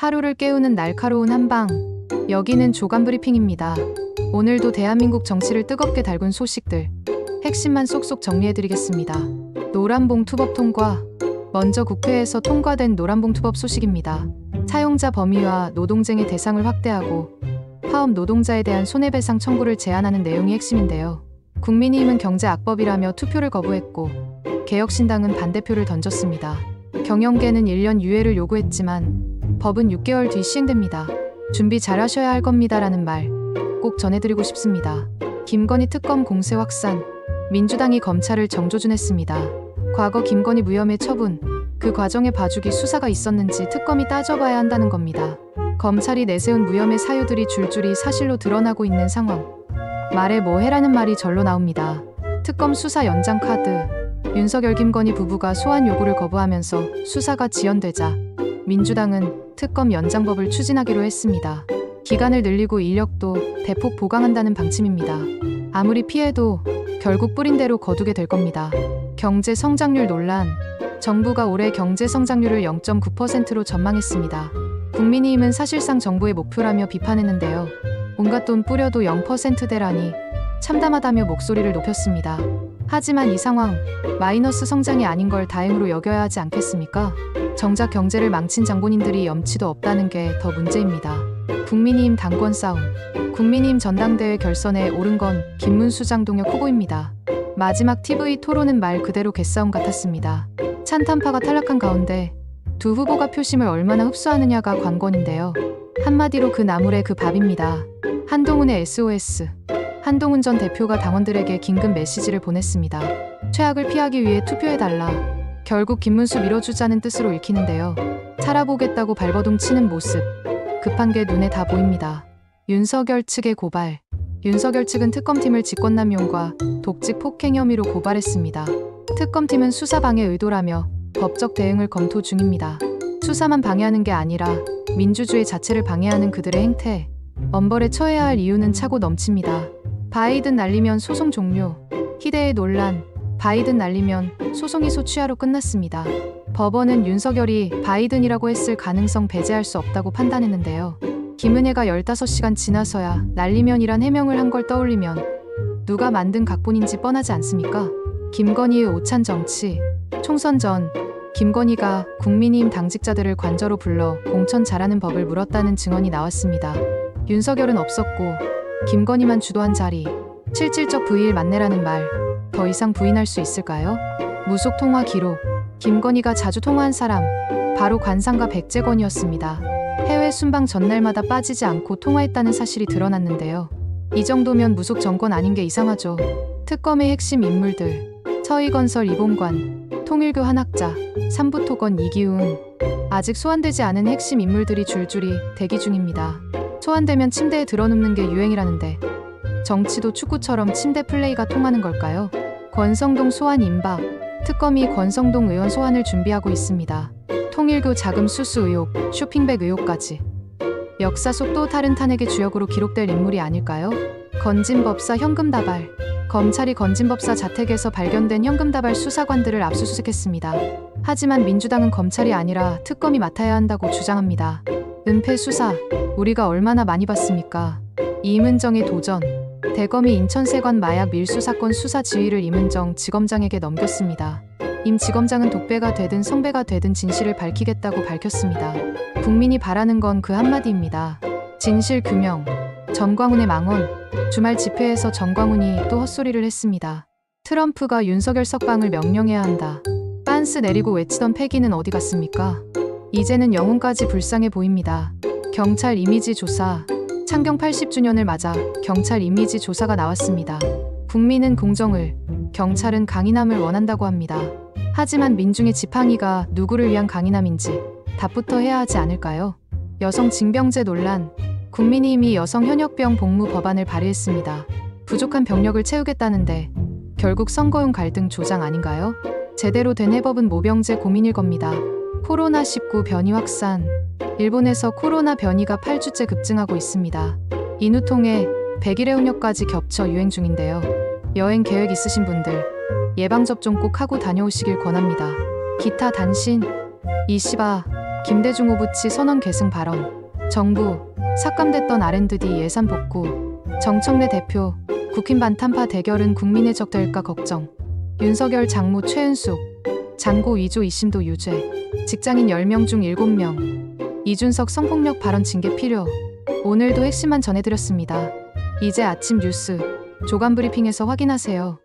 하루를 깨우는 날카로운 한방. 여기는 조간 브리핑입니다. 오늘도 대한민국 정치를 뜨겁게 달군 소식들 핵심만 쏙쏙 정리해드리겠습니다. 노란봉투법 통과. 먼저 국회에서 통과된 노란봉투법 소식입니다. 사용자 범위와 노동쟁의 대상을 확대하고 파업 노동자에 대한 손해배상 청구를 제한하는 내용이 핵심인데요. 국민의힘은 경제악법이라며 투표를 거부했고 개혁신당은 반대표를 던졌습니다. 경영계는 1년 유예를 요구했지만 법은 6개월 뒤 시행됩니다. 준비 잘하셔야 할 겁니다라는 말 꼭 전해드리고 싶습니다. 김건희 특검 공세 확산. 민주당이 검찰을 정조준했습니다. 과거 김건희 무혐의 처분, 그 과정에 봐주기 수사가 있었는지 특검이 따져봐야 한다는 겁니다. 검찰이 내세운 무혐의 사유들이 줄줄이 사실로 드러나고 있는 상황. 말해 뭐 해라는 말이 절로 나옵니다. 특검 수사 연장 카드. 윤석열 김건희 부부가 소환 요구를 거부하면서 수사가 지연되자 민주당은 특검 연장법을 추진하기로 했습니다. 기간을 늘리고 인력도 대폭 보강한다는 방침입니다. 아무리 피해도 결국 뿌린 대로 거두게 될 겁니다. 경제 성장률 논란. 정부가 올해 경제 성장률을 0.9%로 전망했습니다. 국민의힘은 사실상 정부의 목표라며 비판했는데요. 온갖 돈 뿌려도 0%대라니 참담하다며 목소리를 높였습니다. 하지만 이 상황, 마이너스 성장이 아닌 걸 다행으로 여겨야 하지 않겠습니까? 정작 경제를 망친 장본인들이 염치도 없다는 게 더 문제입니다. 국민의힘 당권 싸움. 국민의힘 전당대회 결선에 오른 건 김문수 장동혁 후보입니다. 마지막 TV 토론은 말 그대로 개싸움 같았습니다. 찬탄파가 탈락한 가운데 두 후보가 표심을 얼마나 흡수하느냐가 관건인데요. 한마디로 그 나물에 그 밥입니다. 한동훈의 SOS. 한동훈 전 대표가 당원들에게 긴급 메시지를 보냈습니다. 최악을 피하기 위해 투표해달라. 결국 김문수 밀어주자는 뜻으로 읽히는데요. 살아보겠다고 발버둥 치는 모습. 급한 게 눈에 다 보입니다. 윤석열 측의 고발. 윤석열 측은 특검팀을 직권남용과 독직 폭행 혐의로 고발했습니다. 특검팀은 수사 방해 의도라며 법적 대응을 검토 중입니다. 수사만 방해하는 게 아니라 민주주의 자체를 방해하는 그들의 행태. 엄벌에 처해야 할 이유는 차고 넘칩니다. 바이든 날리면 소송 종료. 희대의 논란. 바이든 날리면 소송이 소취하로 끝났습니다. 법원은 윤석열이 바이든이라고 했을 가능성 배제할 수 없다고 판단했는데요. 김은혜가 15시간 지나서야 날리면이란 해명을 한 걸 떠올리면 누가 만든 각본인지 뻔하지 않습니까? 김건희의 오찬 정치. 총선 전 김건희가 국민의힘 당직자들을 관저로 불러 공천 잘하는 법을 물었다는 증언이 나왔습니다. 윤석열은 없었고 김건희만 주도한 자리. 실질적 부의일 만내라는 말 더 이상 부인할 수 있을까요? 무속 통화 기록. 김건희가 자주 통화한 사람 바로 관상가 백재권이었습니다. 해외 순방 전날마다 빠지지 않고 통화했다는 사실이 드러났는데요. 이 정도면 무속 정권 아닌 게 이상하죠. 특검의 핵심 인물들. 서희건설 이봉관, 통일교 한학자, 삼부토건 이기훈. 아직 소환되지 않은 핵심 인물들이 줄줄이 대기 중입니다. 소환되면 침대에 드러눕는 게 유행이라는데 정치도 축구처럼 침대 플레이가 통하는 걸까요? 권성동 소환 임박. 특검이 권성동 의원 소환을 준비하고 있습니다. 통일교 자금 수수 의혹, 쇼핑백 의혹까지. 역사 속 또 다른 탄핵의 주역으로 기록될 인물이 아닐까요? 건진법사 현금다발. 검찰이 건진법사 자택에서 발견된 현금다발 수사관들을 압수수색했습니다. 하지만 민주당은 검찰이 아니라 특검이 맡아야 한다고 주장합니다. 은폐 수사, 우리가 얼마나 많이 봤습니까? 이문정의 도전. 대검이 인천세관 마약 밀수 사건 수사 지휘를 이문정 지검장에게 넘겼습니다. 임 지검장은 독배가 되든 성배가 되든 진실을 밝히겠다고 밝혔습니다. 국민이 바라는 건 그 한마디입니다. 진실 규명. 전광훈의 망언. 주말 집회에서 전광훈이 또 헛소리를 했습니다. 트럼프가 윤석열 석방을 명령해야 한다. 빤스 내리고 외치던 패기는 어디 갔습니까? 이제는 영혼까지 불쌍해 보입니다. 경찰 이미지 조사. 창경 80주년을 맞아 경찰 이미지 조사가 나왔습니다. 국민은 공정을, 경찰은 강인함을 원한다고 합니다. 하지만 민중의 지팡이가 누구를 위한 강인함인지 답부터 해야 하지 않을까요? 여성 징병제 논란. 국민의힘이 여성 현역병 복무 법안을 발의했습니다. 부족한 병력을 채우겠다는데 결국 선거용 갈등 조장 아닌가요? 제대로 된 해법은 모병제 고민일 겁니다. 코로나19 변이 확산. 일본에서 코로나 변이가 8주째 급증하고 있습니다. 인후통에 백일해운역까지 겹쳐 유행 중인데요. 여행 계획 있으신 분들 예방접종 꼭 하고 다녀오시길 권합니다. 기타 단신. 이씨바 김대중 후보치 선언 계승 발언. 정부, 삭감됐던 R&D 예산 복구. 정청래 대표, 국힘 반탄파 대결은 국민의 적 될까 걱정. 윤석열 장모 최은숙, 장고 위조 2심도 유죄. 직장인 10명 중 7명. 이준석 성폭력 발언 징계 필요. 오늘도 핵심만 전해드렸습니다. 이제 아침 뉴스 조간브리핑에서 확인하세요.